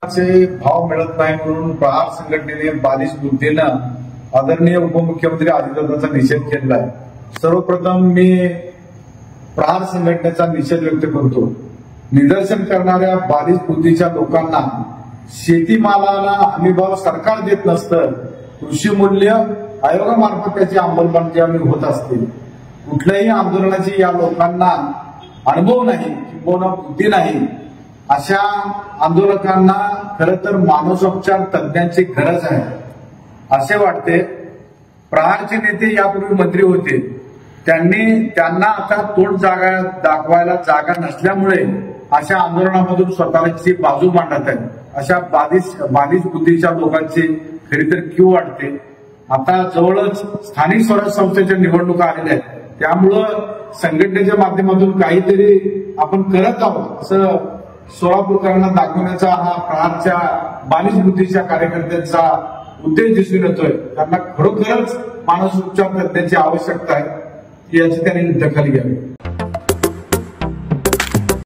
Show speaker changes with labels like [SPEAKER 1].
[SPEAKER 1] भाव मिळत नाही म्हणून प्रहार संघटनेने बालिश बुद्धीनं आदरणीय उपमुख्यमंत्री अजितदादांचा निषेध केला आहे। सर्वप्रथम मी प्रहार संघटनेचा निषेध व्यक्त करतो। निदर्शन करणाऱ्या बालिश बुद्धीच्या लोकांना शेतीमालाला हमीभाव सरकार देत नसतं, कृषी मूल्य आयोगामार्फत त्याची अंमलबजावणी होत असते। कुठल्याही आंदोलनाची या लोकांना अनुभव नाही किंवा बुद्धी नाही। अशा आंदोलकांना खरं तर मानसोपचार तज्ञांची गरज आहे असे वाटते। प्रहारचे नेते यापूर्वी मंत्री होते, त्यांना आता तोंड दाखवायला जागा नसल्यामुळे अशा आंदोलनामधून स्वतःची बाजू मांडत आहेत। अशा बालिश बुद्धीच्या लोकांची खरी तर कीव वाटते। आता जवळच स्थानिक स्वराज्य संस्थेच्या निवडणुका आलेल्या आहेत, त्यामुळं संघटनेच्या माध्यमातून काहीतरी आपण करत आहोत असं सोलापूरकरांना दाखवण्याचा हा प्रहारच्या बालिश बुद्धीच्या कार्यकर्त्यांचा उद्देश दिसून येतोय। त्यांना खरोखरच मानसोपचार तज्ञांची आवश्यकता आहे, याची त्यांनी दखल घ्यावी।